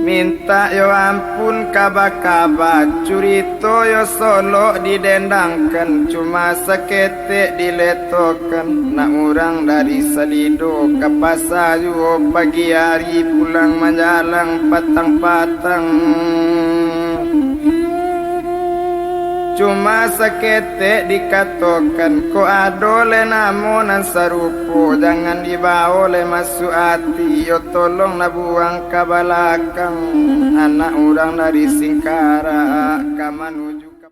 Minta yo ampun kaba-kaba curito yo solo didendangkan cuma seketik diletokan nak urang dari Salido ke pasar yo pagi hari pulang menjalang patang-patang cuma seketik dikatakan ko adole namunan sarupo jangan dibawa oleh masuk hati yo tolong nak buang ke belakang anak orang dari Singkara ke menuju ke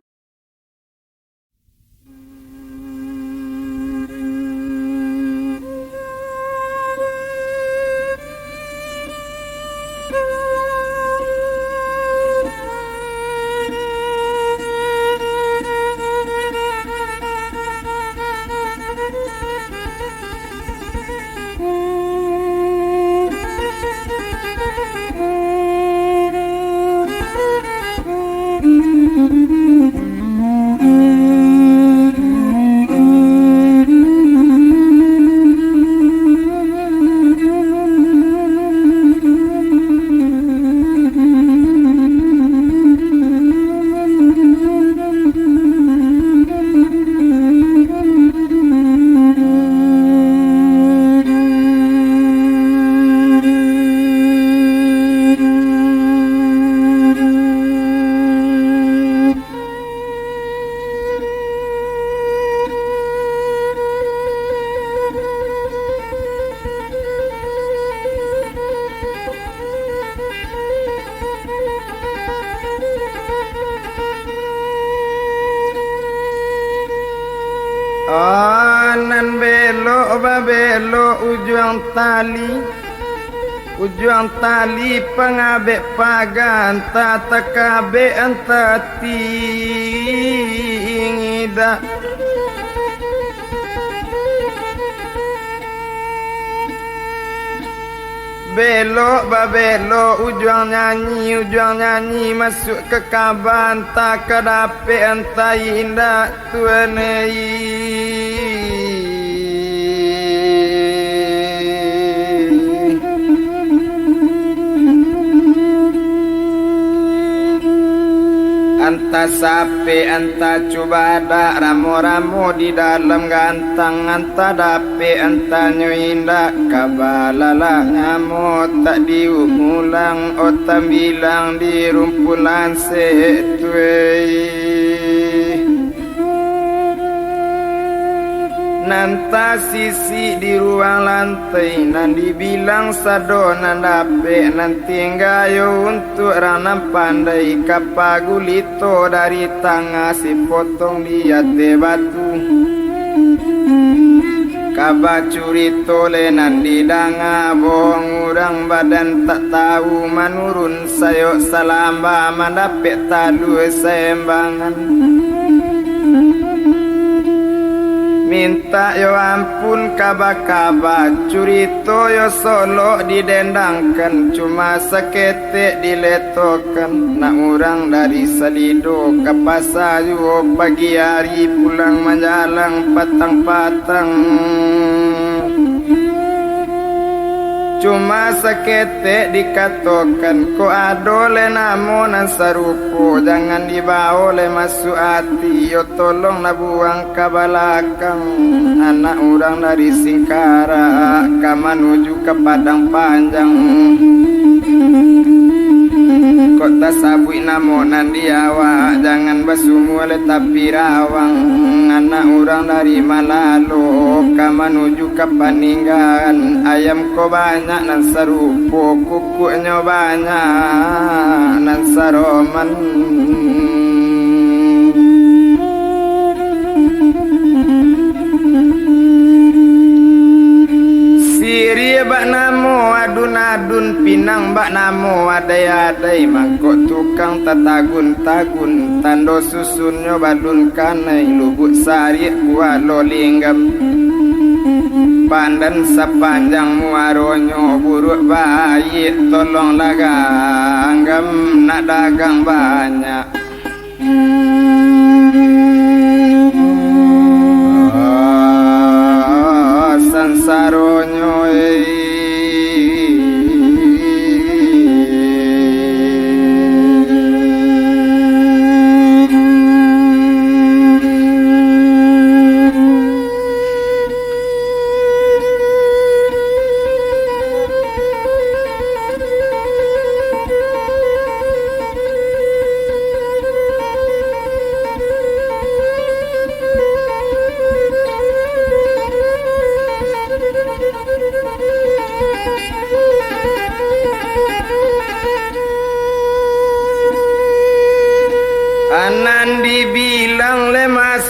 nan belok babelok ujung tali pengabek pagan tak tekabe anta tingida belok babelok ujung nyanyi masuk ke kaban tak kedape anta indah tuanai anta sape anta coba ada ramu-ramu di dalam gantang anta dape anta nyuinda kabalala ngamut tak diumulang otam bilang di rumpulan setue nanta sisi di ruang lantai nan dibilang sado nan dape nan tinggayo untuk ranam pandai kapagulito dari tangga si potong dia te batu kabacurito lenan di danga bohong urang badan tak tahu manurun sayo salamba mandapek talu sembangan minta yo ampun kaba-kaba curito yo solo didendangkan cuma seketik diletokan nak urang dari Salido ke pasar yo pagi hari pulang menjalang patang-patang cuma seketik dikatakan ko adole namunan sarupo jangan dibawa oleh masuk hati yo tolong nak buang ke belakang anak orang dari Singkara ke menuju ke Padang Panjang kota sabui namunan diawa jangan basumu oleh tapi rawang anak orang dari Malalo ke menuju ke Paninggan ayam ko banyak nan sarupo kukunya banyak nan saroman siri bak namo adun-adun pinang bak namo adai-adai mangkok tukang tatagun-tagun tando susunnya balun kanai lubuk sari buah lolinggam pandan sepanjang muaronyo buruk bayi tolong daganggam nak dagang banyak sansaronyo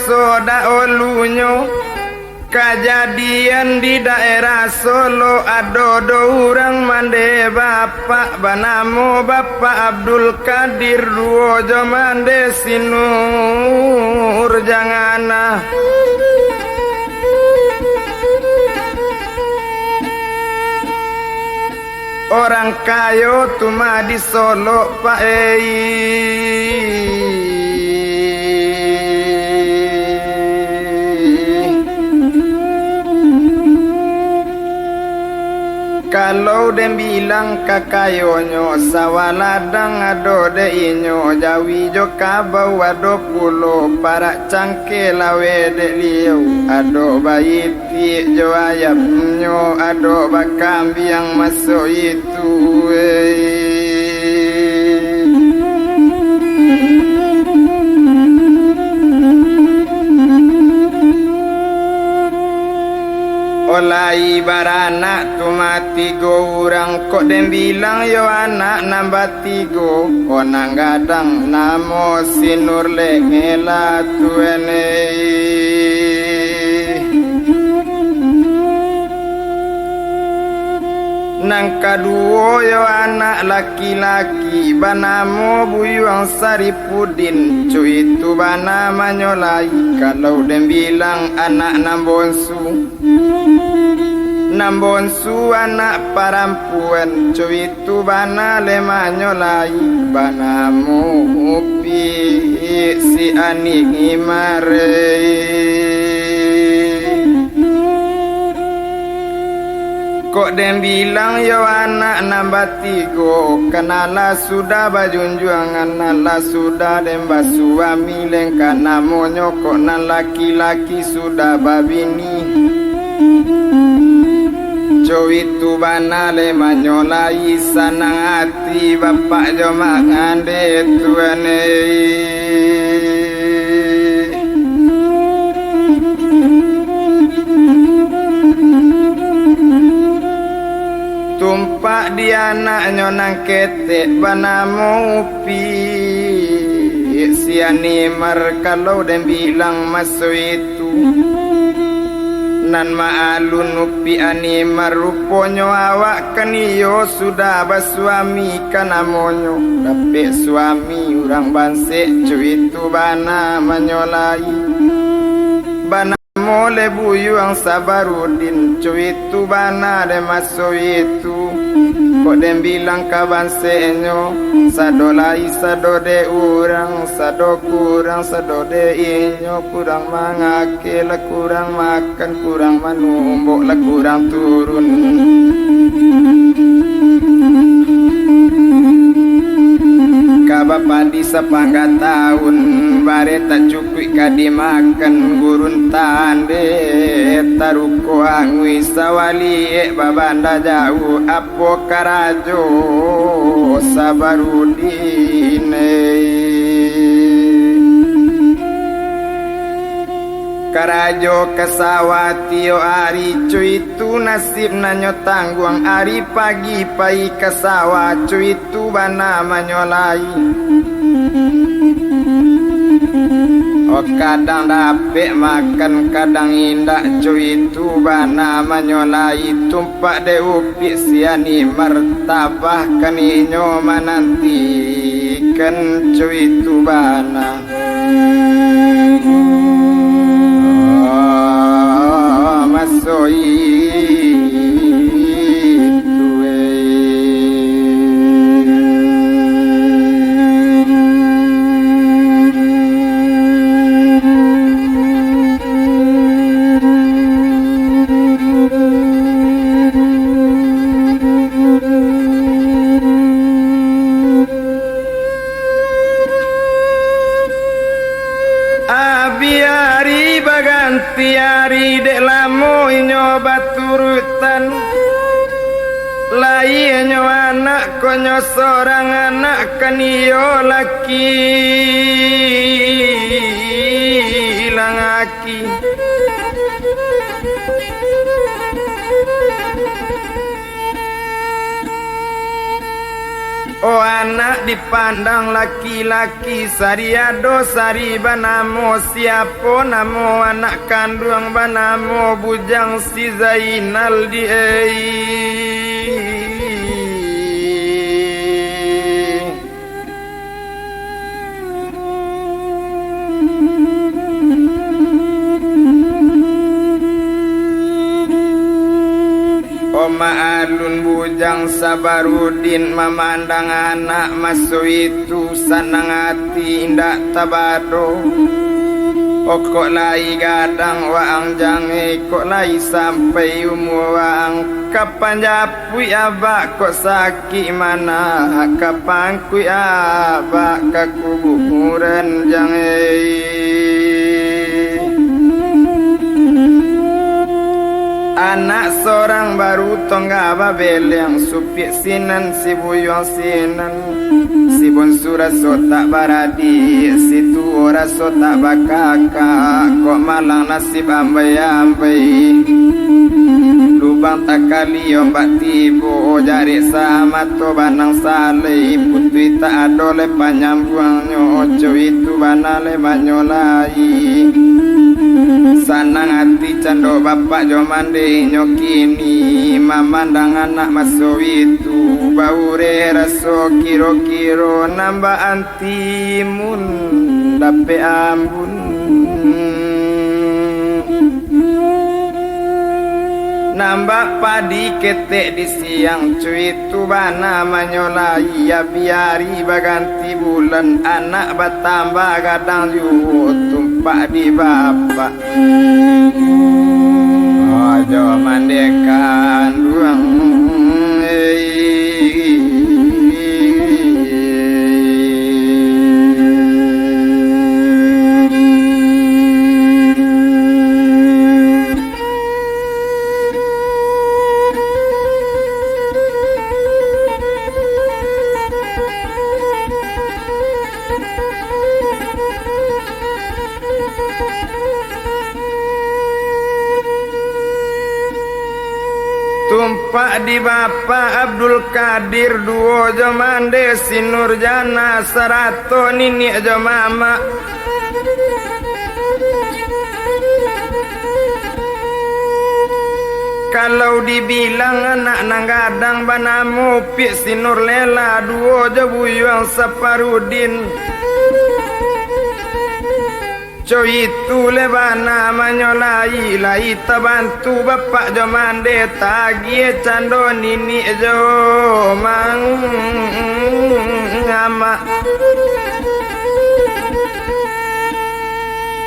soda olunyo kejadian di daerah Solo adodo urang mande bapak banamo Bapak Abdul Qadir Duojo mande sinur jangana orang kayo tuma di Solo Pak kalau dem bilang kakayonyo sawaladang ado de inyo jawi jo kabau ado pulo para cangke lawe de liu ado bayiti jo ayamnyo ado bakambi yang masuk itu Olai baranak tu mati go urang kok dem bilang yo anak nambah tigo onang gadang namo sinur lengela tuene nang kaduo yo anak laki-laki banamo Buyuang Saripudin cuy itu bana manyolai kalau dem bilang anak nambonsu anak parampuan cuy itu bana lemanyolai banamo upi si anik imare kok dem bilang yo anak nambah tigo kenala sudah bajunjuangan nala sudah dem basuami lengka namonyo kok nan laki-laki sudah babini Jowi tu bana le manyolai sanang hati bapak jo mangande tuane tumpak di anaknya nang ketek banamo upi siani mar kalau dem bilang masuk itu nan maalun upi ani maruponyo awak kaniyo sudah basuami kanamonyo tapi suami urang bansek cuy itu bana manyolai bana mole Buyuang Sabarudin cuy itu bana de masuk itu kok dem bilang kaban senyo sadolai sadode urang sado kurang sadode inyo kurang mangake la kurang makan kurang manumbok la kurang turun kabapadi sepangga tahun bare tak cukup kadi makan gurun tande taruko angwi sawali babanda jauh apo karajo Sabarudine karajo kasawati o ari cuy itu nasib nanyo tangguang ari pagi pai kasawa cuy itu bana manyolai o kadang dapet makan kadang indak cuy itu bana manyolai tumpak de upi siani martabah kaninyo manantikan cuy itu bana masuk biari baganti hari dek lamo inyo baturutan lai inyo anak konyo seorang anak kaniyo laki langaki Oh anak dipandang laki-laki sariado sari banamo siapa namo anak kandung banamo bujang si Zainal Oma alun bujang Sabarudin memandang anak masuk itu sanang hati indah tabado. Oh kok lai gadang waang jange kok lai sampai umur waang kapan japui abak kok sakit mana kapan kui abak kakuburan jange. Anak seorang baru tonggak babel yang supik sinan si buyong sinan si bonsura so tak baradi si tua so tak bakaka kok malang nasib ambai-ambai lubang tak kali ombak tibo jari sama to banang saleh putui tak adole panyambuangnya ojo itu banale banyolai sanang hati cando bapak jomande nyokini mamandang anak masuk itu baure raso kiro-kiro nambah antimun dape ambun nambah padi ketek di siang cuy itu bana manyolai ya biari baganti bulan anak bertambah kadang juga Pak di bapak ojo mandekan ruang tumpak di Bapak Abdul Qadir duo jomande sinur jana sarato nini jomama kalau dibilang anak nanggadang banamu pik sinur lela duo jabuyang Saparudin coy itu lebana manyolai lai tabantu bapak jomande tagi cando nini jomang ama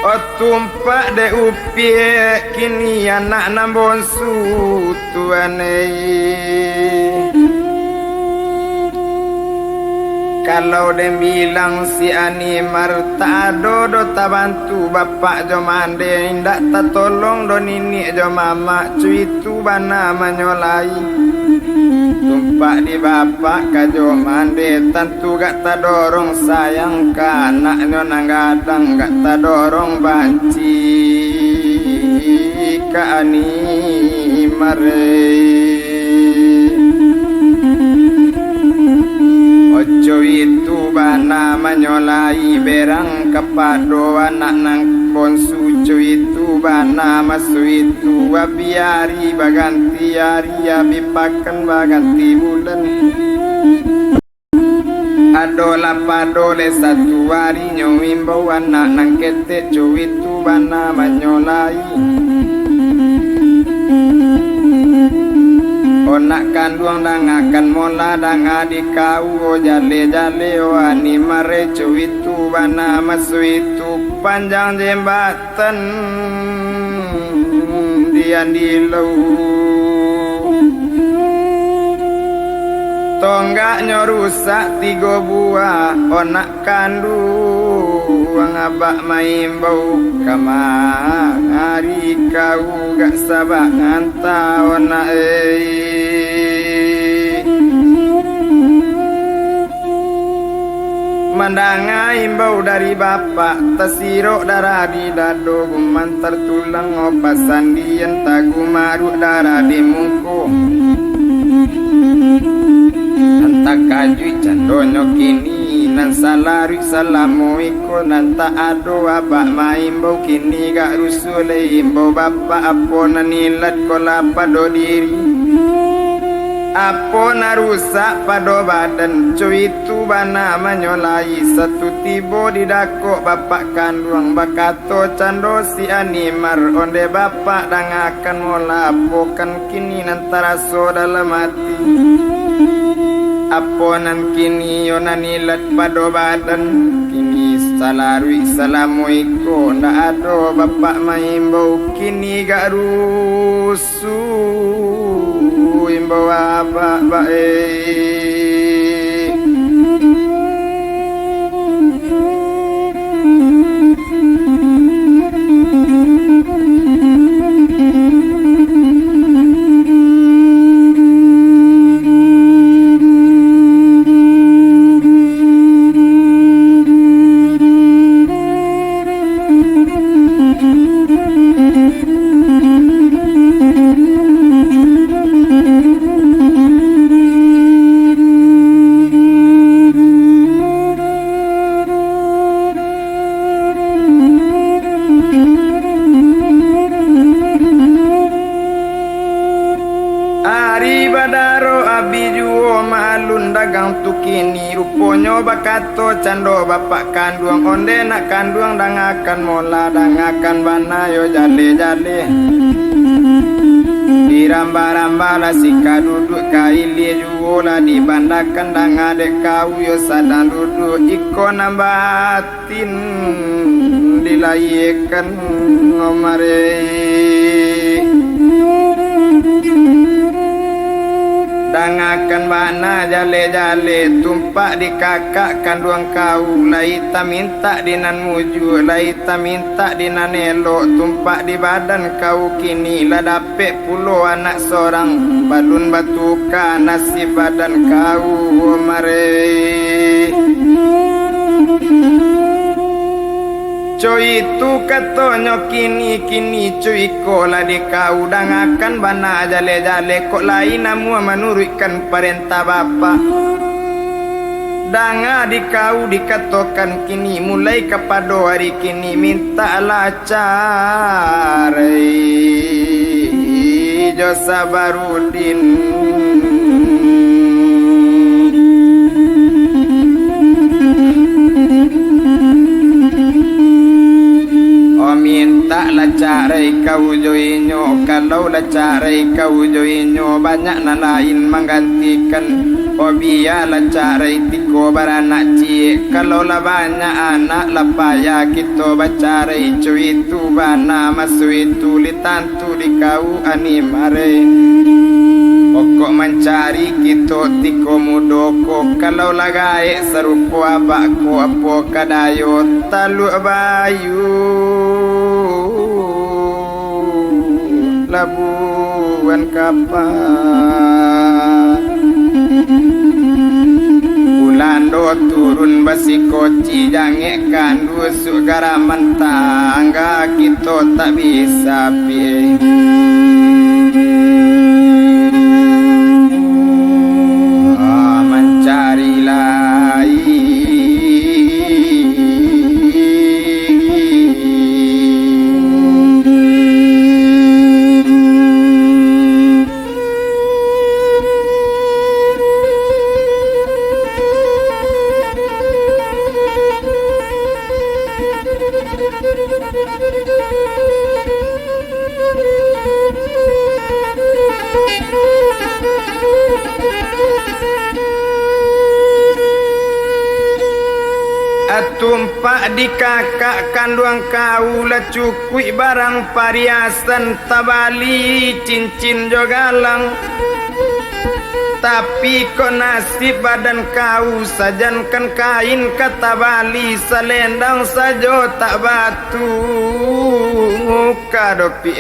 otumpak de upie kini anak nambonsu tuane kalau dem bilang si ani marta do tabantu bapak jomande indak ta tolong do nini jomama cuy itu bana manyolai tumpak di bapak ka jomande tentu gak ta dorong sayang ka anak nang gadang gak ta dorong banci ka ani mare ojo itu bana manyolai berang kepado anak nang bonsu cuy itu bana masu itu wabiari baganti hari abipakan baganti bulan adola padole satu hari nyowimbau anak nang ketek cuy itu bana manyolai onak kandung dang akan mola dang adik kau jale-jale wani mare cuy itu bana masu itu panjang jembatan dian di lau tonggaknya rusak 3 buah onak kandung abak maimbau kamari kau gak sabak ngantau onak mandangai imbau dari bapak tasirok darah di dado gumantar tulang opasan dian tagu maruk darah di muku takajui candonyo kini nan salari salamu iko nan tak ado abak maimbo kini gak rusule imbo bapak apo nanilat kola pado diri apo narusak pado badan cuy itu bana menyolai satu tibo didakok bapak kandung bakato cando si animar onde bapak dangakan mola apokan kini nantara so dalam hati aponan kini yonanilat pado badan kini salarui salamu iko ndak ado bapak maimbo kini gak rusuh imbo abak baik dagang tukini ruponyo bakato cando bapak kandung onde nak kandung dangakan mola dangakan bana yo jale-jale diramba-ramba la sika duduk kaili juola dibandakan dangadek kau yo sadang duduk iko nambatin dilayekan nomare dangakan bana jale-jale tumpak di kakak kandung kau laita minta dinan muju laita minta dinan elok tumpak di badan kau kini lah dapet puluh anak seorang balun batuka nasib badan kau mare cuy itu katonyo kini cuy kola di kau dangakan bana jale-jale kok lain namu menurutkan perintah bapak danga di kau dikatokan kini mulai kepada hari kini minta lacare jo Sabarudin minta lah carai kau joinyo kalau lah carai kau joinyo banyak na lain menggantikan oh biarlah carai tiko beranak cie kalau lah banyak anak lah payah kita bacarai cuy itu bana masu itu litantu di kau animare pokok mencari kita tiko mudoko kalau lah gaek serupo abakku apo kadayo talu bayu labuan kapan ulando turun basi koci jange kandu sugaraman tangga kita tak bisa pilih mencari lain tumpak di kakak kandung kau lah cukui barang pariasan tabali cincin jogalang tapi kok nasib badan kau sajankan kain kata bali selendang sajo tak batu muka dopi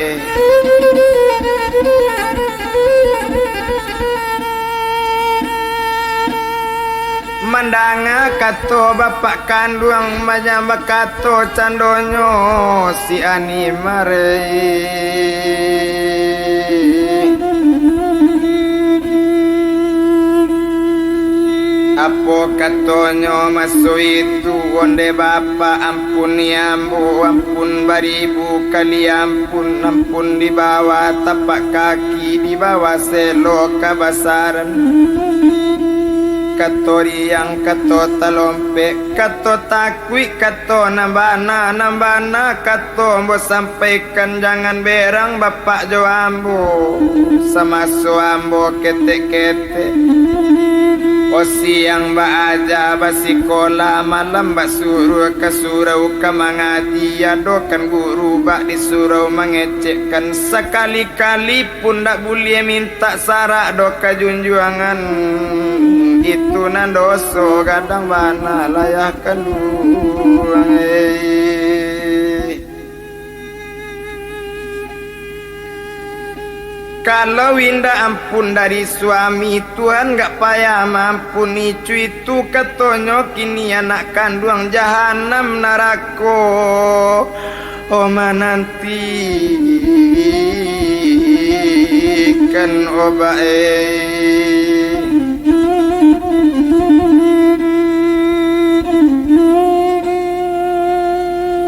mandanga kato bapak kandung majamba kato candonyo si animare Apa katonyo maso itu onde bapa ampuni ambo ampun baribu kali ampun di bawah tapak kaki di bawah selo kabasaran kato riang kato talompe kato takwi kato nambana kato ambo sampaikan jangan berang bapak jo ambo sama so ambo kete o siang ba aja ba sikola malam ba suruh ke surau ke mangadi adokan guru ba disuruh mengecekkan sekali-kali pun tak boleh minta sarak do ke junjuangan itu nandoso kadang bana layah keluang Kalau winda ampun dari suami Tuhan gak payah mampuni cuitu katonyo kini anak kandung jahanam narako Oma nanti kan obae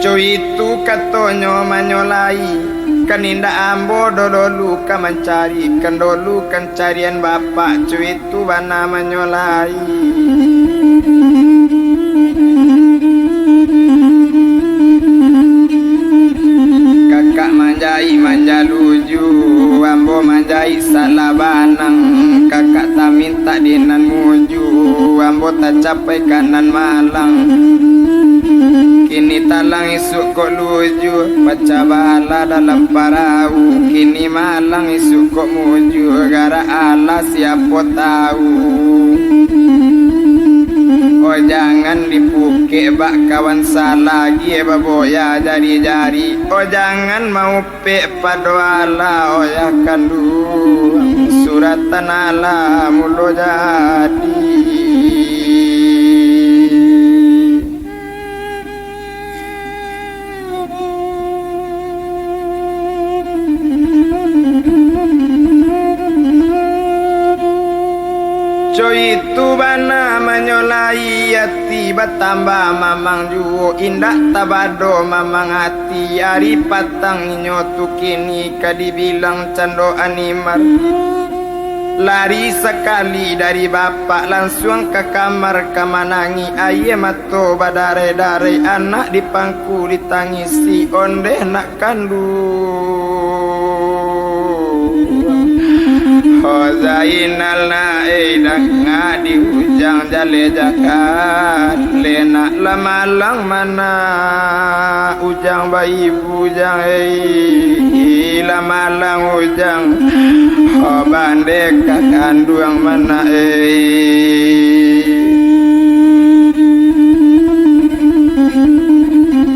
cuitu katonyo manyolai Kaninda ambo dodolu ka mencari kan dolu kan carian bapak cuitu bana menyolai kakak manjai manjaluju ambo manjai salah banang kakak tak minta dinan muju ambo tak capai kanan malang Kini talang isuk kok luju Baca bala dalam parau Kini malang isuk kok muju Gara ala siapa tahu Oh jangan dipukik bak kawan salah Gie baboya jari-jari Oh jangan mau pek padoala Oh ya kandu Suratan ala mulo jadi itu bana menyolai hati bertambah mamang juo indah tabado mamang hati hari patang nyotu kini kadibilang cando animar lari sekali dari bapak langsung ke kamar kemanangi aye mato badare-dare anak dipangku ditangisi onde nak kandung Zainal naidang ngadi hujang jale jakat lena lamalang mana ujang bayi bujang lamalang ujang bande kakanduang mana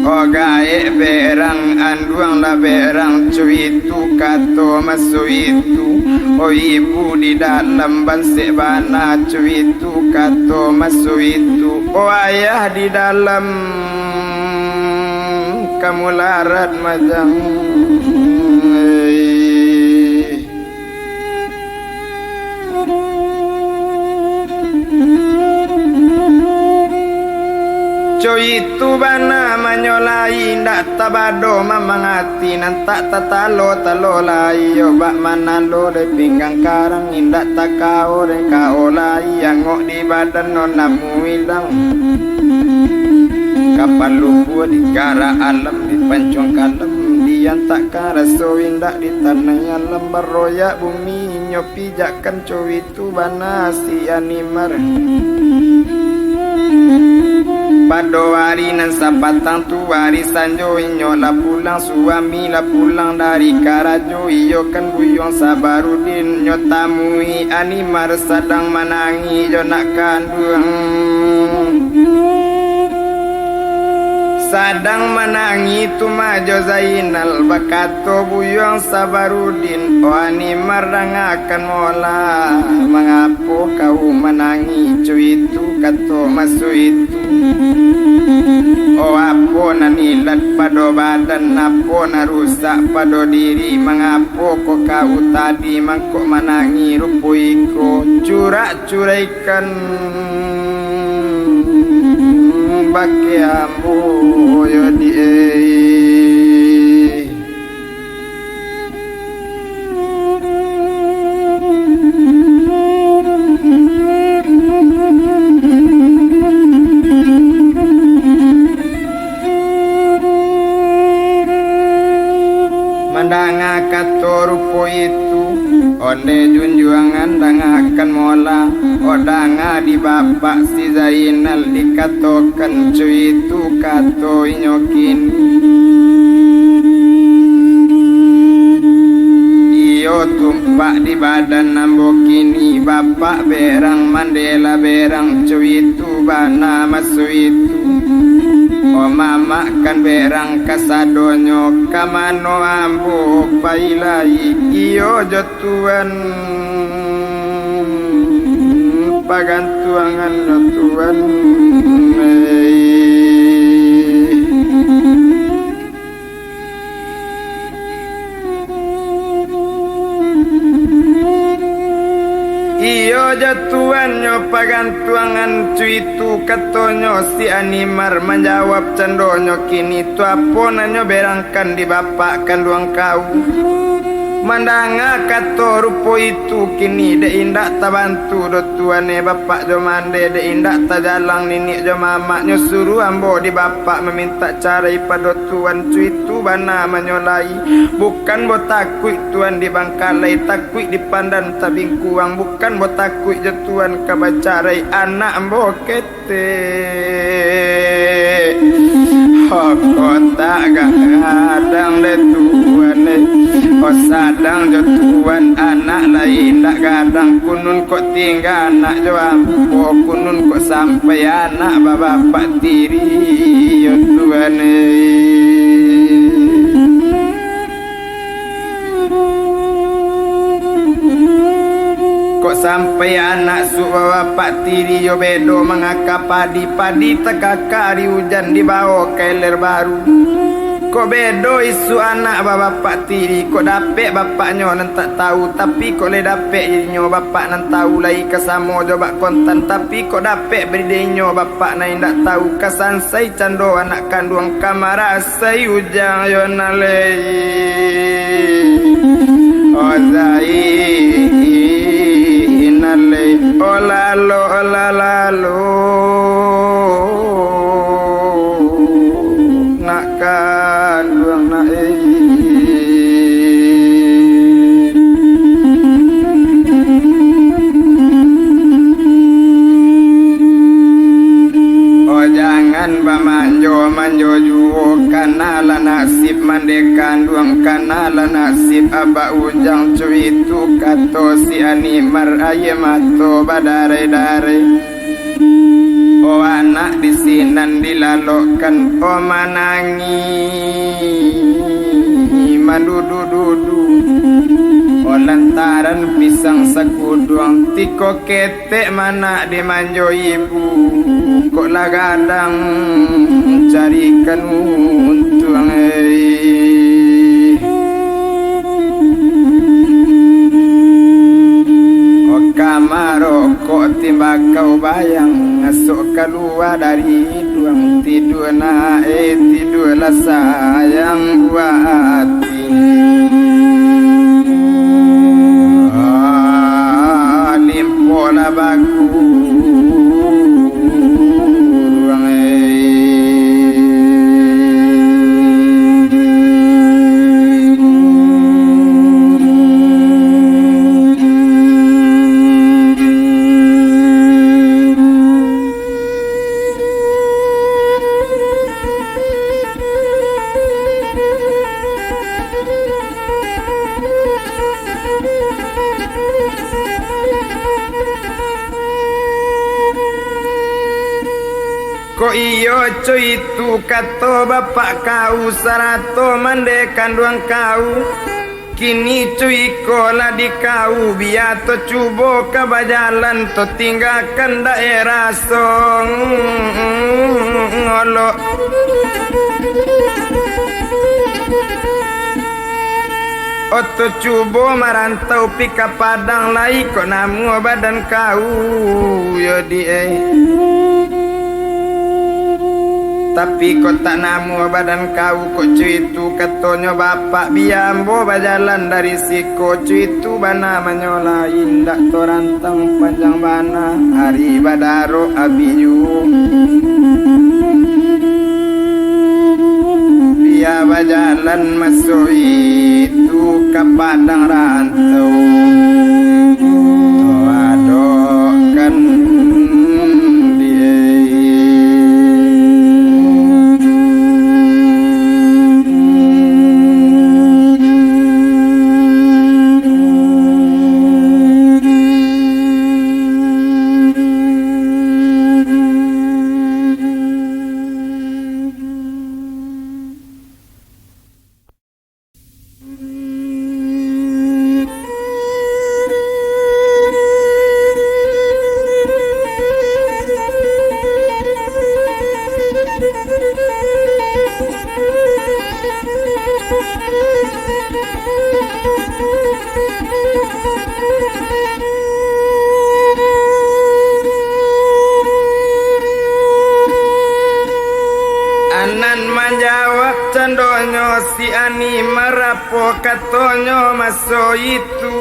Oh gae berang anduang la berang cuitu kato masu itu Oh ibu di dalam bansik bana cuitu kato masu itu Oh ayah di dalam kamu larat majang itu bana menyolai ndak tabado mamang hati nantak tatalo talolai yo bak manalo de pinggang karang indak takao de kaolai yang ngok di badan nonamu hilang kapan lupa di gara alam di pancong kalem dian tak karaso indak di tanah alam baroyak bumi nyopi jakkan itu bana si animar Pado hari nan sapatang tu hari sanjo inyo la pulang suami la pulang dari Karajo iyo kan buyong Sabarudin nyo tamui animar sadang manangi jo nak kandung sadang menangi tu majo Zainal bakato buyong Sabarudin oh animar rangakan mola mengapo kau menangi cuitu kato masu itu oh apo nanilat pado badan apo narusak pado diri mengapo kok kau tadi mangkok menangi rupuiko curak curaikan bake ambo yo di mandanga katorupo itu oleh junjuangan dangakan mola odanga di bapak si Zainal dikatokan cuy itu kato inyokin iyo tumpak di badan nambokini bapak berang Mandela berang cuy itu bana masu itu o mama kan berang kasadonyo kamano ambo pailai iyo jotuan pagantuangan jotuan iyo jatuannya pagantuangan cuitu katonyo si animar menjawab cendonyo kini tu aponanyo berangkan di bapak kanduang kau mandanga kato rupo itu kini de indak tabantu do tuane bapak jo mande de indak tajalang nini jo mama nyo suruh ambo di bapak meminta cara pada tuan cuitu bana menyolai bukan bo takui tuan di bangkalai takui di pandan tabing kuang bukan bo takui jo tuan kabacarai anak ambo kete kota gadang de tuan sadang jo tuan anak lain tak gadang kunun kok tinggal anak jo ambo kunun kok sampai anak bapak tiri yo tuan kok sampai anak su bapak tiri yo bedo mengaka padi tekakari hujan di bawah keler baru kok bedo isu anak bapak tiri kok dapet bapaknya nan tak tahu tapi kok le dapet jadinya bapak nan tahu lai kasamo jobak kontan tapi kok dapet beridenyo bapak nan ndak tahu kasan sai cando anak kandung kamara sai ujang yo nalei ozai inalei olalo nak kandung nak jangan manjo juo kanala nasib mande kandung kanala nasib aba ujang cuy itu kato si animar ayemato badare-dare o anak disinan dilalokan o manangi mandudu-dudu o lantaran pisang sakuduang tiko ketek mana dimanjo ibu kok lagadang carikan untuang o kamaro kok timba kau bayang ngasuk keluar dari duang tidur na tidurlah sayang buat limpola baku kok iyo cuy itu kato bapak kau sarato mande kandung kau kini cuy kola di kau biato cubo kabajalan to tinggalkan daerah song ngolo oto cubo marantau pika padang lai kok namu badan kau yo di Tapi kok tak namu badan kau kok cuitu katonyo bapak biambo bajalan dari siko cuitu bana manyola indak torantang panjang bana hari badaro abiyu dia bajalan masuk itu ke padang rantau adokan si ani marapo katonyo maso itu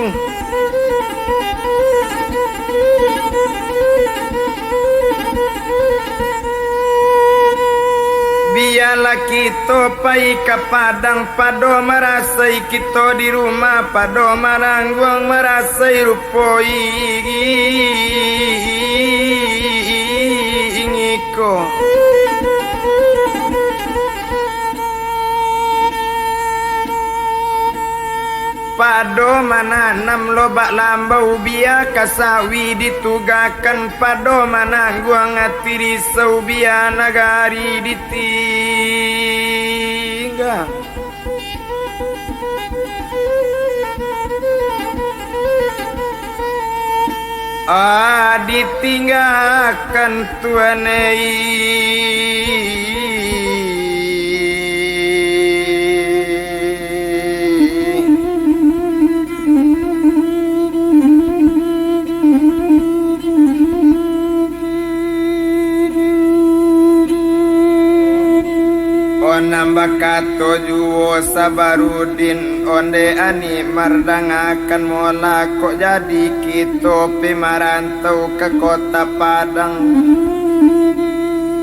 biarlah kita pai ke padang pado merasai kita di rumah pado marangguang merasai rupoi ingiko pado mana nam lobak lambau biar kasawi ditugakan pado mana gua ngati risau biar nagari ditinggal ditinggalkan tuanai nambah kato juwo sabarudin onde ani mardangakan mola kok jadi kita pemarantau ke kota Padang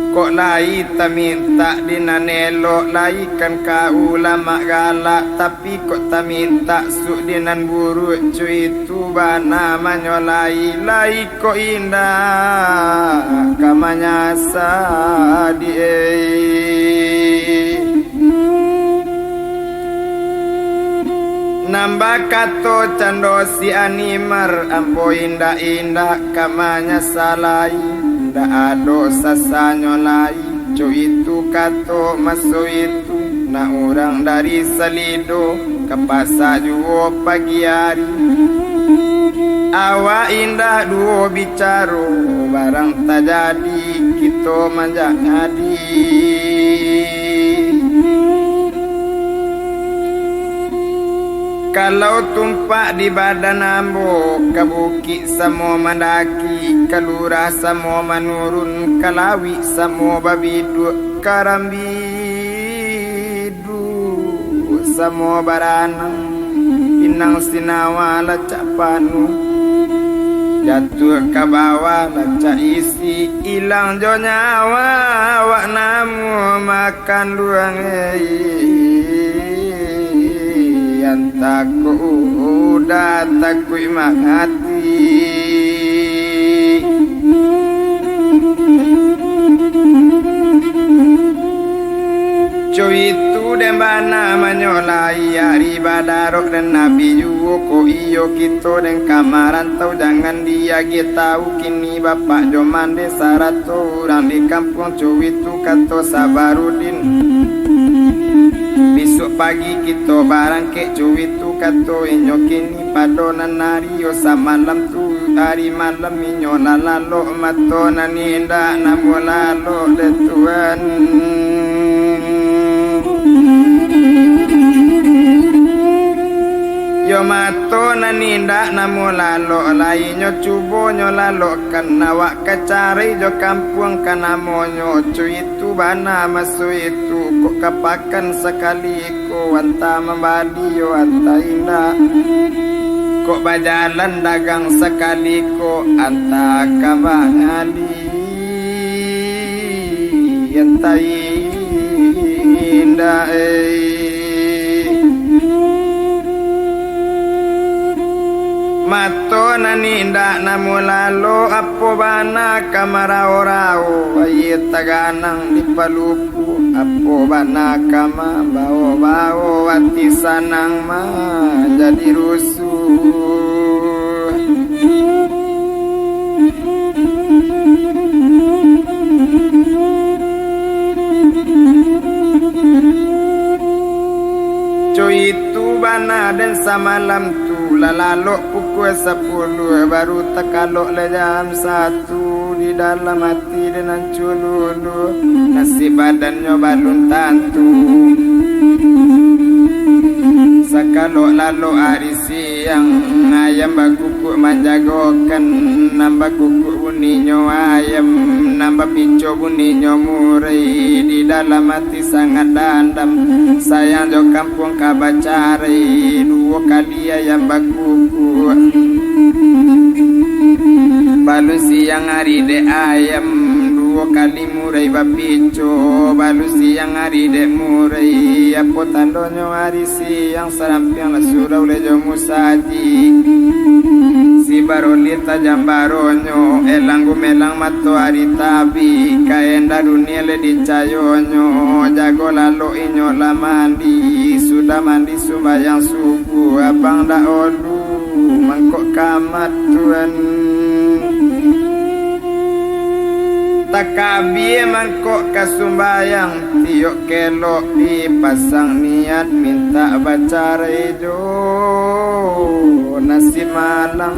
kok lai tak minta dinanelo lai kan ka ulama galak tapi kok tak minta suk dinan buruk cuy tu bana manyolai lai kok indah kamanyasa nambah kato cando si animar ambo indah-indah kamanya salai ndak ado sasanyo lai co itu kato maso itu na orang dari Salido ke pasar juo pagi hari awa indah duo bicaro barang tak jadi kita manjak ngadi kalau tumpak di badan ambo kabuki samo mandaki kalura samo manurun kalawi samo babidu karambidu samo baranang inang sinawa lacapanu jatuh ke bawah laca isi ilang jo nyawa wak namu makan luang takut udah takut mati cuy itu dembana menyolai hari badarok dan nabi juwo ko iyo kita dan kamaran tau jangan dia kita tahu kini bapak joman desa ratu orang di kampung cuy itu kato sabarudin besok pagi kita barang ke cuy tu kato inyo kini padonan nario sa malam tu hari malam inyo lalalo mato naninda namo lalo de tuan yo Jo mato nanindak namo lalo lainyo cubo nyo lalo kana wak kacari jo kampung kana monyo itu bana masu itu kok kapakan sekali ko anta membadi yo anta indah kok bajalan dagang sekali ko anta kabangali anta indah mato naninda namo lalo apo bana kamara orao aye taganang di palupu apo bana kama bao ati sanang ma jadi rusuh cuy itu bana dan samalam tu lalok pukul 10 baru takalok le jam 1 di dalam hati dengan cululu nasi badannya balun tantu sakalok lalu hari siang ayam bakukuk manjagokan nambah kukuk bunyinya ayam nambah pico bunyinya murai di dalam hati sangat dandam sayang jo kampung kabacari 2 kali ayam bakukuk balu siang hari de ayam 2 kali murai bapico balu siang hari de murai apo tandonyo hari siang sarampiang la surau le jo musaji si barolita jambaronyo elanggu melang mato hari tabi kaenda dunia le dicayonyo jago lalu inyo la mandi sudah mandi sembahyang subuh abang dak olu mangkok kamat tuan takabi mangkok kasumbayang tiok kelok dipasang niat minta baca rejo nasi malang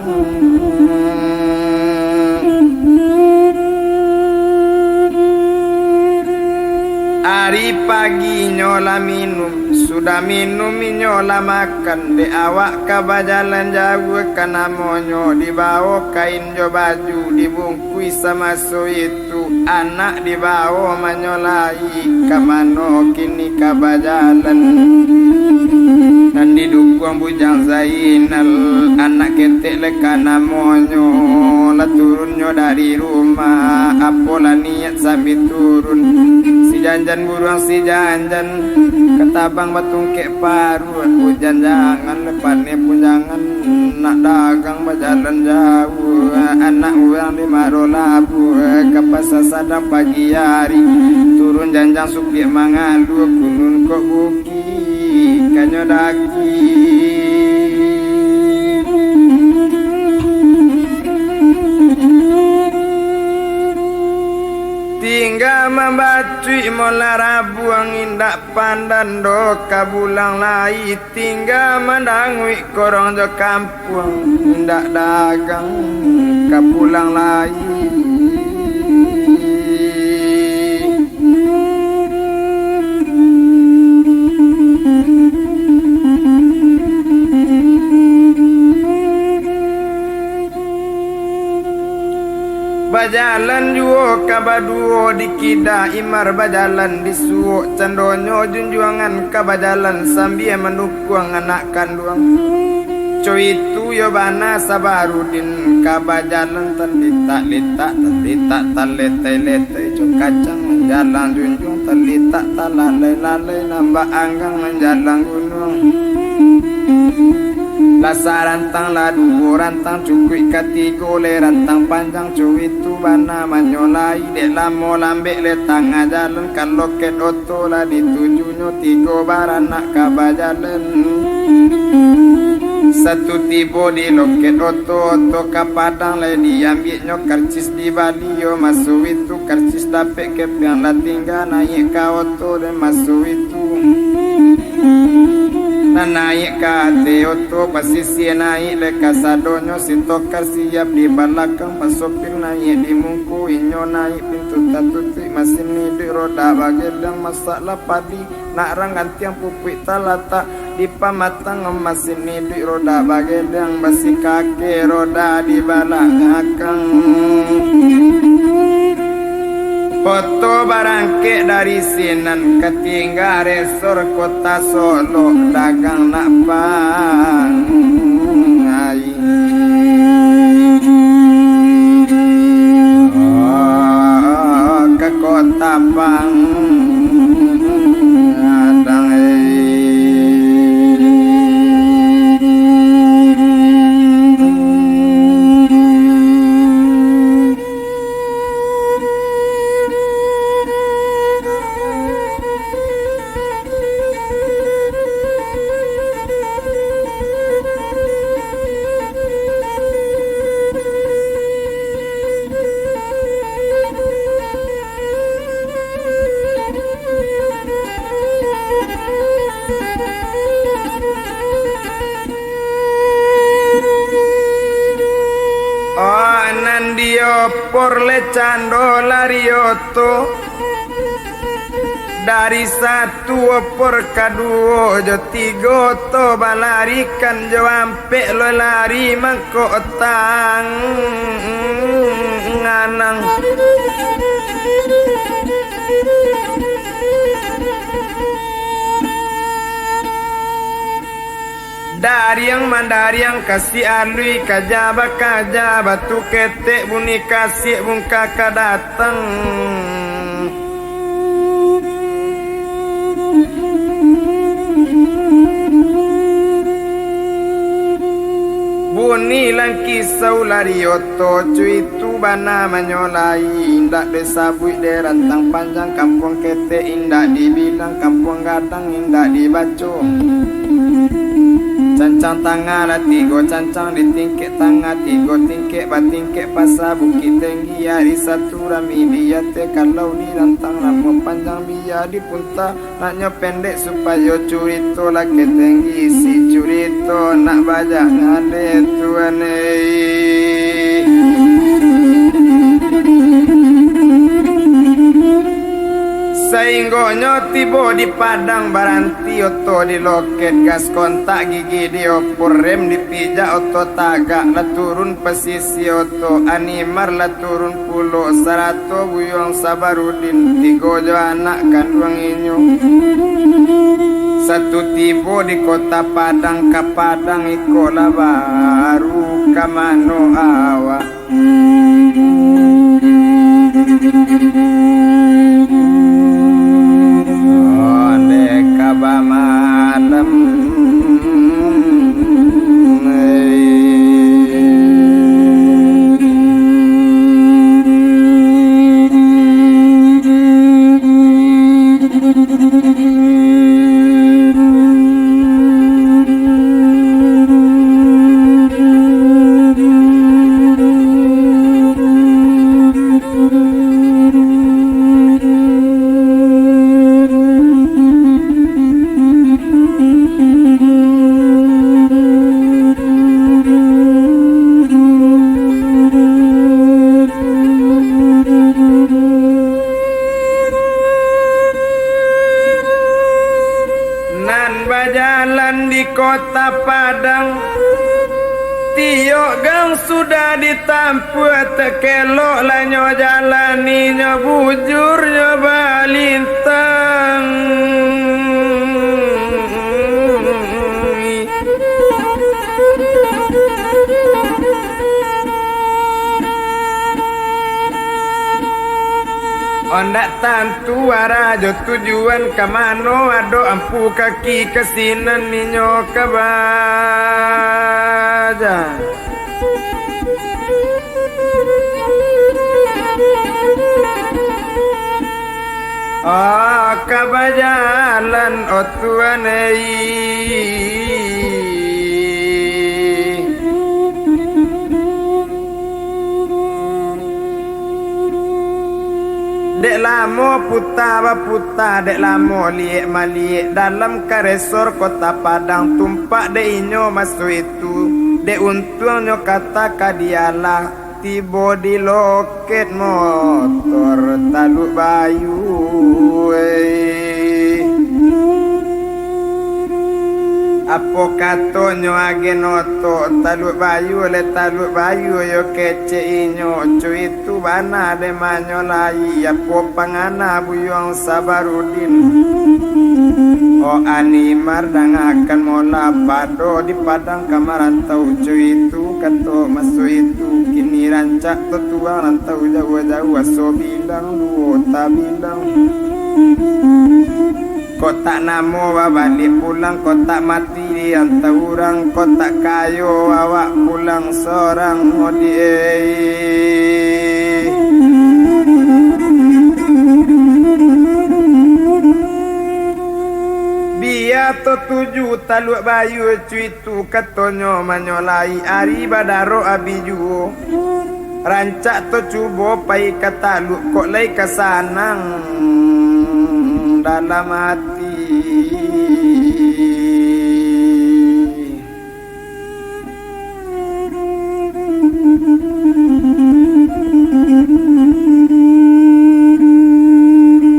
hari pagi nyola minum sudah minum nyola makan de awak kabajalan jauh kana monyo dibawa kain jo baju dibungkui sama so itu anak dibawa menyolai kamano kini kabajalan dan didukung bujang Zainal anak ketek lekana monyo la turunnya dari rumah apola niat sambil turun si janjan buruang si janjan ketabang batung kek paru hujan jangan lepannya pun jangan nak dagang berjalan jauh anak orang di marolabu ke pasar sadang pagi hari turun janjang sukli mangalu kunun kok buki kanyo daki tinggal membatui mola rabuang indak pandan do kabulang lai tinggal mendangui korong jo kampung indak dagang kapulang lai bajalan juo kabaduo dikida imar bajalan disuo candonyo junjuangan kabajalan sambil menukung anak kandung coy itu yo bana sabarudin kabajalan terlitak-litak talete-lete jo kacang menjalan junjung terlitak talalai-lalai nambah anggang menjalan gunung lasa rantang ladu rantang cukui katigo le rantang panjang cuy itu bana menyolai dek lamo lambek le tangga jalan kan loket oto lah ditujunyo 3 baranak kabajalan satu tibo di loket oto kapadang le diambilnya karcis di Bali yo masuk itu karcis dapet kepiang lah tinggal naik ke oto dan masuk itu na naik ke ate oto pasisi naik le kasadonyo sitokar siap di belakang pasopir naik di mungku inyo naik pintu tatuti mesin ni di roda bagelang masalah padi nak rang gantiang pupuk talata di pamatang emas ini di roda bagedang besi kaki roda di belakang. Foto barangke dari sinan ketinggal resor kota Solo dagang nak pangai. Ke kota Pangadang. Porle cando larioto dari satu opor kaduo jo tigo to balarikan jo ampe lo lari mangko tang nganang dari yang mandari yang kasih alui kajaba tu ketek buni kasih bung kakak datang. Buni lang kisau larioto cuy tu bana menyolai indak desa bui de rantang panjang kampung ketek indak dibilang kampung gadang indak dibaco. Cancang tangan tigo cancang di tingkek tangan tigo tingkek batingkek pasar bukit tinggi hari satu rami dia te kalau di rantang lama panjang biar di punta naknya pendek supaya curito lagi tinggi si curito nak bajak ngade tuan Sainggonyo tibo di padang baranti oto di loket gas kontak gigi di opor rem di pijak oto tagak la turun pesisi oto animar la turun pulau sarato buyong sabarudin tigojo anak kandung inyo satu tibo di kota Padang ke Padang ikola baru kamano awa kaba malam kota Padang tiok gang sudah ditampu tekelok lah nyo jalani nyo bujur nyo balintang ondak tantu arajo tujuan kamano ado ampu kaki kesinan ninyo kabaja kabajalan otuanei dek lamo puta baputa dek lamo liek maliek dalam karesor kota Padang tumpak dek inyo masuk itu dek untungnya kata kadialah tibo di loket motor taluk bayu Apa katonyo agenoto Taluk bayu le taluk bayu yo kece inyo Cuy itu bana de manyolai Apa pangana buyong Sabarudin O animar dang akan mola pado di padang kamarantau Cuy itu kato masu itu Kini rancak tetua rantau jauh-jauh Aso bilang duo tak bilang Kotak namo balik pulang kotak mati antah orang kotak kayu awak pulang seorang modi biar to tuju taluk bayu cuitu katonyo manyolai ari badaro abiju rancak to cubo pai kataluk kok lai kasanang dalam hati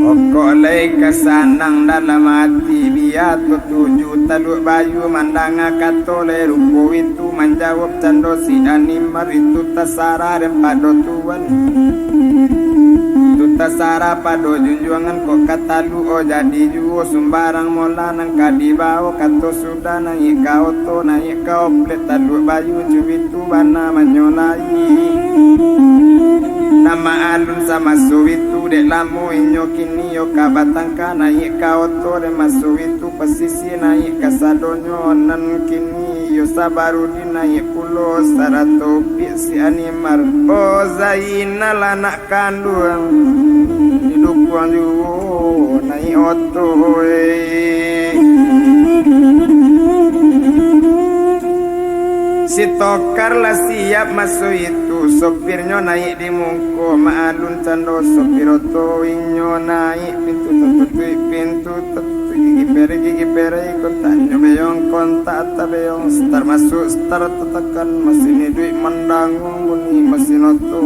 Okolai kesanang dalam hati biar tuju taluk bayu mandanga katole rupo itu menjawab cando si animar itu tasara dan pado tuan tasara pado junjuangan kok katalu o jadi juo sumbarang mola nang kadibao kato sudah nang ikao to nang ikao plet talu bayu cubitu bana manyolai nama alun sama suwitu dek lamu inyo kini yo kabatangka nang ikao to de masuwitu pesisi nang kasadonyo nan kini yo Sabarudin nang pulo sarato si animar o zaina lanak kandung hidup kuang juo nai oto si tokar lah siap masuk itu sopirnya naik di mungko maalun cando sopir oto inyo naik pintu gigi pere kontaknya beyong kontak ta beyong star masuk star tetekan mesin duit mendangung bunyi mesin oto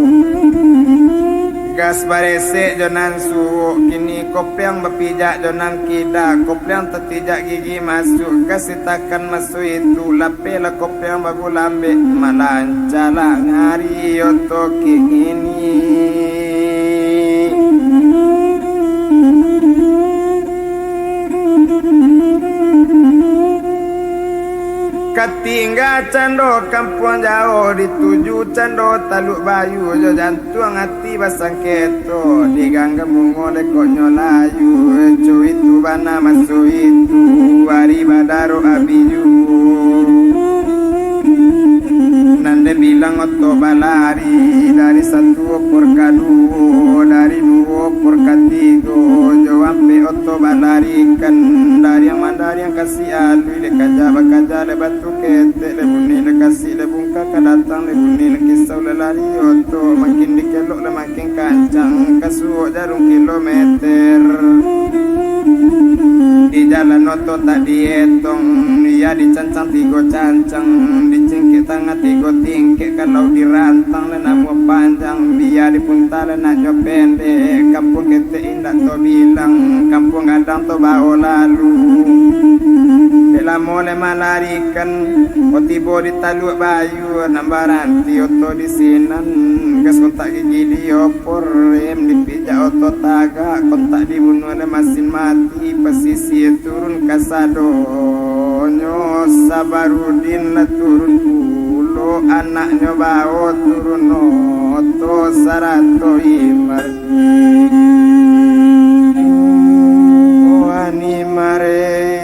gas barese jonan suwo kini kopiang bepijak jonan kida kopiang tetijak gigi masuk gas itakan masuk itu lapela kopiang bagu lambe malancala ngari oto kini Katingga cando kampung jauh dituju cando taluk bayu jo jantung hati basang keto digangga bungo lekoknya layu cuy itu bana masuk itu wari badaro abiju nande bilang oto balari dari satu opor kadu dari dua opor katigo jo ampe oto balarikan dari yang kasih alu le kaja le batu kete le bunyi le kasih le bungka kadatang le bunyi le kisau le lari oto makin dikelok le makin kancang kasuo jarum kilometer di jalan oto tak dihitung ya dicancang tigo cancang dicingkit tengah tigo tingkit kalau dirantang le nama panjang biar dipunta le naknya pendek kampung kete indah to bilang kampung adang to bau lalu Bela mole malarikan Otibo di taluk bayu Nambaran ti oto di sinan Gas kontak gigi di opor Rem dipijak oto taga Kontak dibunuh ada masin mati Pesisi turun kasadonyo Sabarudin lah turun pulo Anaknya bawa turun oto Sarato imar Wani mare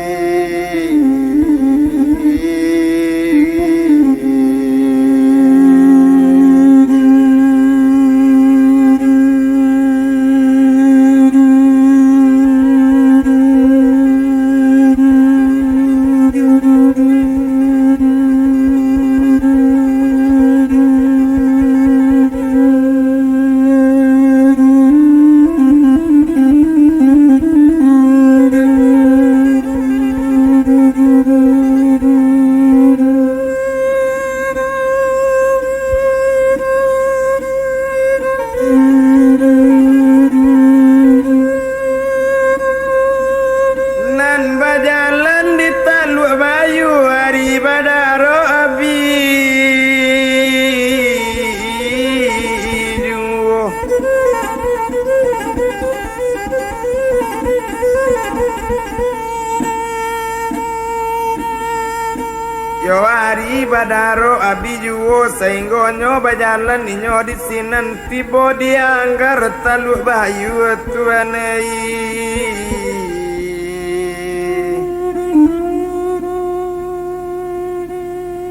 Yo hari badaro abijuwo sainggonyo bajalan inyo di sinan tibo dianggar talu bayu tuanei.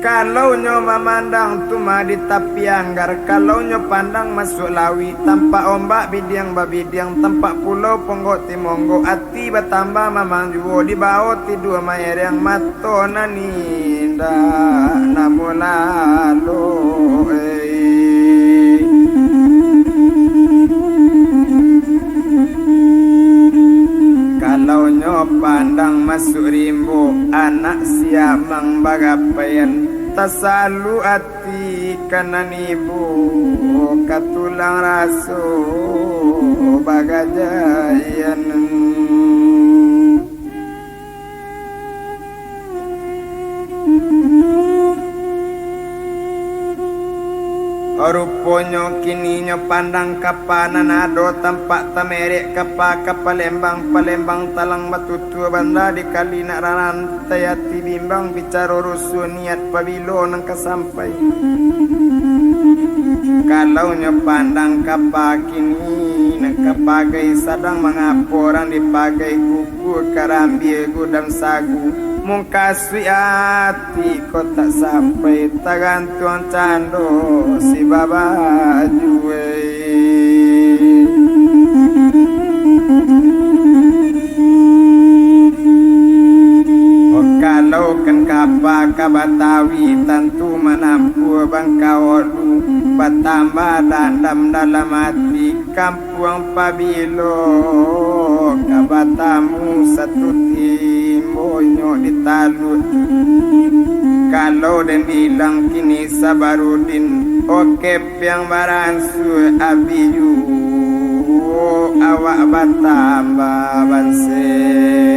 Kalau nyo memandang tuma di tapi anggar, kalau nyo pandang masuk lawi tanpa ombak bidiang babidiang tempat pulau ponggok timonggo ati bertambah mamang juwo di bawah tidur mayer yang mato naninda namulalo kalau nyo pandang masuk rimbo anak siamang bagapayan tasalu ati kanan ibu katulang raso bagajayan ruponyo kini nyo pandang kapanan ado tempat tamerek kapalembang palembang talang batutu banda di kali nak rantai hati bimbang bicara rusuh niat pabilo nang kasampai. Kalau nyo pandang kapa kini nang kapagai sadang mengaporan dipagai kuku karambil gudang sagu mungkaswi hati kau tak sampai tagantuan cando si baba juwe. Oh kalau kan kapa kabatawi tentu menampu bangkaolu bertambah dandam dalam hati kampung pabilo kabatamu satu timbonyo ditalut. Kalau dan bilang kini Sabarudin okep yang baransu abiju awak bertambah bansel.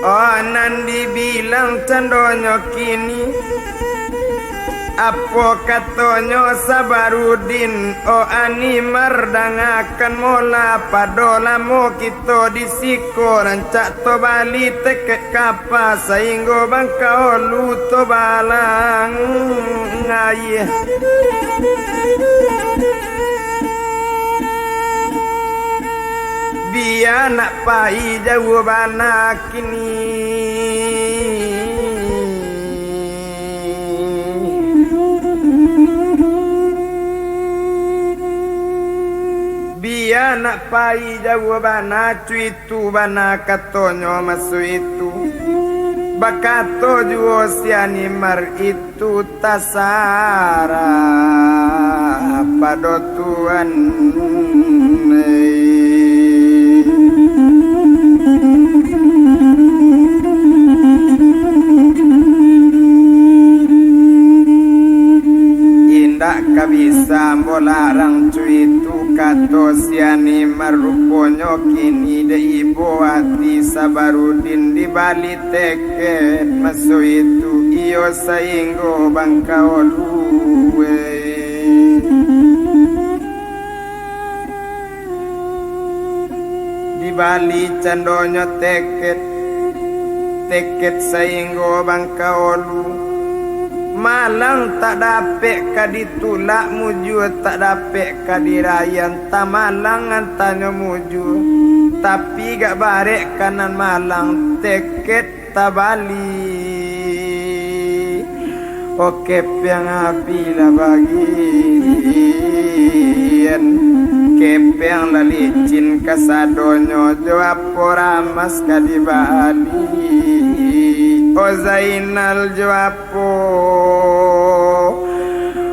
Oh nandi bilang candonyo kini apa katonyo Sabarudin oh ani mardangakan mola padola mo kito disiko rancak to bali teket kapa sainggo bangka olu to balang ngayeh. Biar nak pai jauh bana kini biar nak pai jauh bana cuitu bana katonyo masuk itu bakato juo siani mar itu tasara pada Tuhan. Kabisa molarang cuitu kato siani maruponyo kini de ibu hati Sabarudin di bali teket masuk itu iyo sainggo bangka oluwe. Di bali candonyo teket sainggo bangka olu. Malang tak dapet kaditulak muju tak dapet kadirayan tamalang antanyo muju tapi gak barek kanan malang teket tabali Oke piang abila bagian kepiang lalicin kasadonyo joapora mas kadibali o Zainal joapo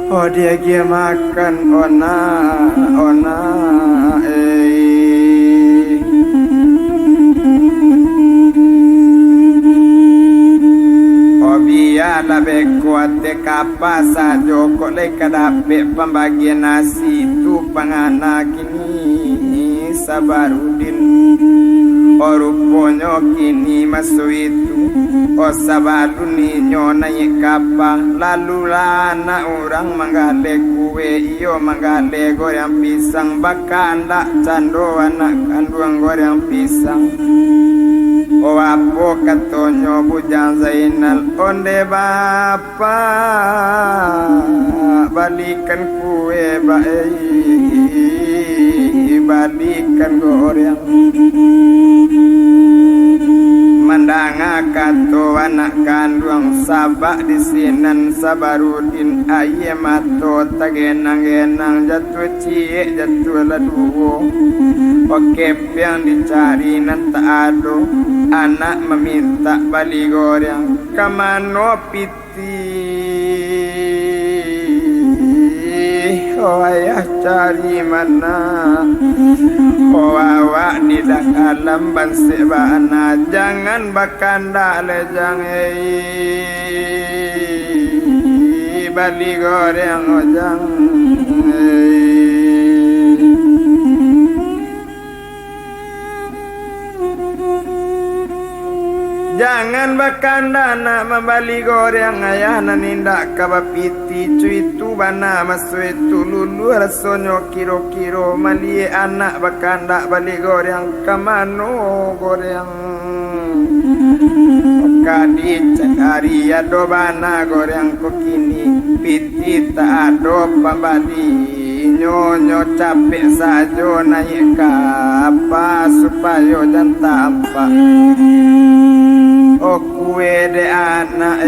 o dia gia makan ona biar labe kuat kapa sajo kok le kadape pembagian nasi tu pangana kini Sabarudin oruponyo kini masuk itu o Sabarudin nyona kapa lalu lana orang manggale kue iyo manggale goreng pisang bakanda cando anak kandung goreng pisang. O apo katonyo bujang Zainal onde bapa balikan kue balikan goreng mandanga kato anak kandung sabak di sinan Sabarudin aye mato tagenang-genang jatuh cie jatuh laduo oke yang dicari nan tak ado anak meminta bali goreng kamano piti oh ayah cari mana oh awak di dalam banse bana jangan bakanda lejang bali goreng ojang jangan bakanda nak membali goreng ayah nanindak kabapiti cuitu bana masu itu lulu rasonyo kiro-kiro mali anak bakanda bali goreng kamano goreng kadi cakari ado bana goreng kokini piti tak ado pambali nyonyo capek sajo naik kapa supaya jangan tampak oh kue de anak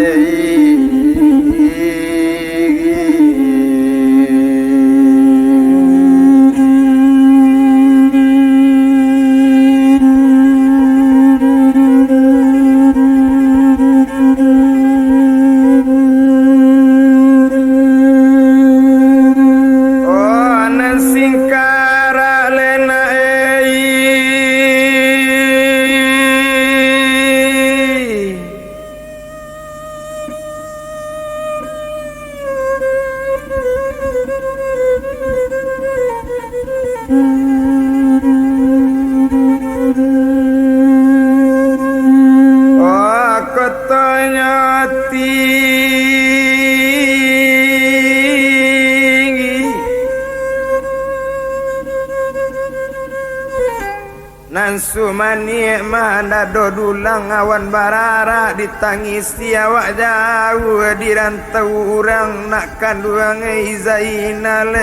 Sumani mana dodulang awan barara ditangisi awak jauh dirantau orang nak kanduang Zainal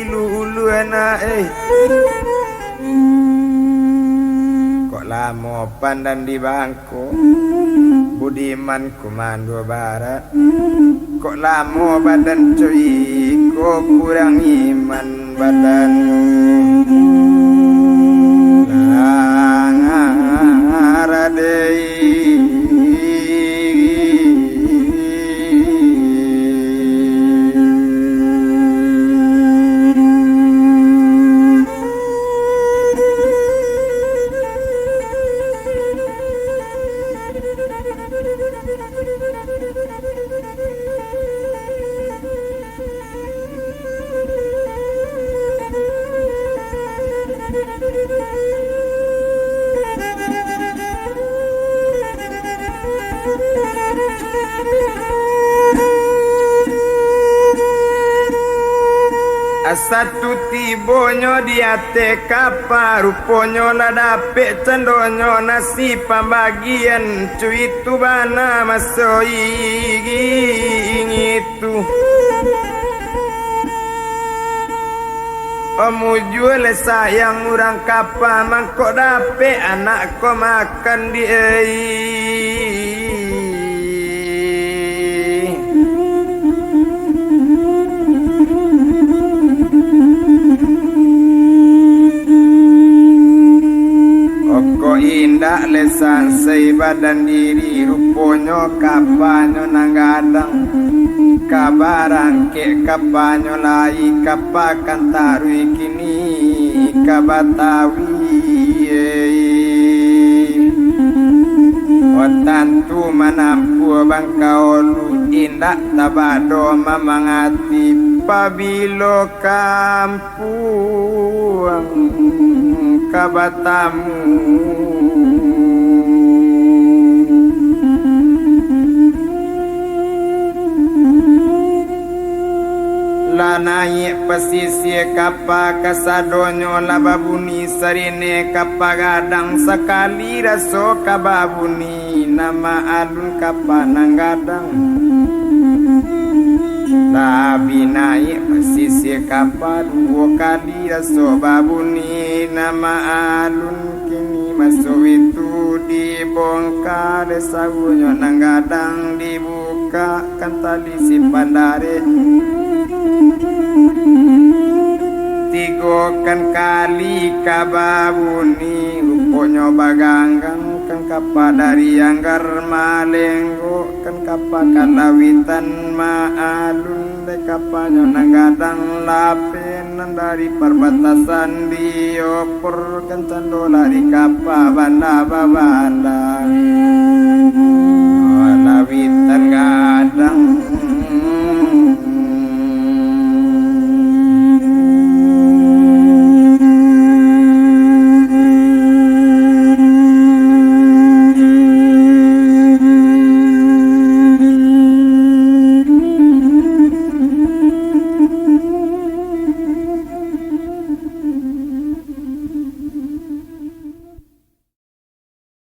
lulu anak kok lama pandan di bangku budiman kumando barat kok lama badan cuy kok kurang iman badan Satu tibonyo diate kapa ruponyo la dapet cendonyo nasi pembagian cuitu bana masoi itu Omujul sayang urang kapa mangkok dapet anak ko makan di menguasai badan diri ruponyo kapanyo nanggadang kabarang ke kapanyo lai kapakan tarui kini kabatawi otantu manampu bangkaolu indak tabado mamangati pabilo kampuang kabatamu lanai pesisir kapa kasadonyo lababuni sarine kapagadang sekali raso kababuni nama alun kapa nanggadang labi naik pesisir kapa dua kali raso babuni nama alun kini masuk itu dibongkar sagunyo nanggadang dibuka kan tali si pandare tigokan kali kababuni ruponyo baganggang kan kapa dari anggar malenggo kan kapa kalawitan maalun de kapanyo nanggadang lapenan dari perbatasan diopor kan tando lari kapa banda babanda lawitan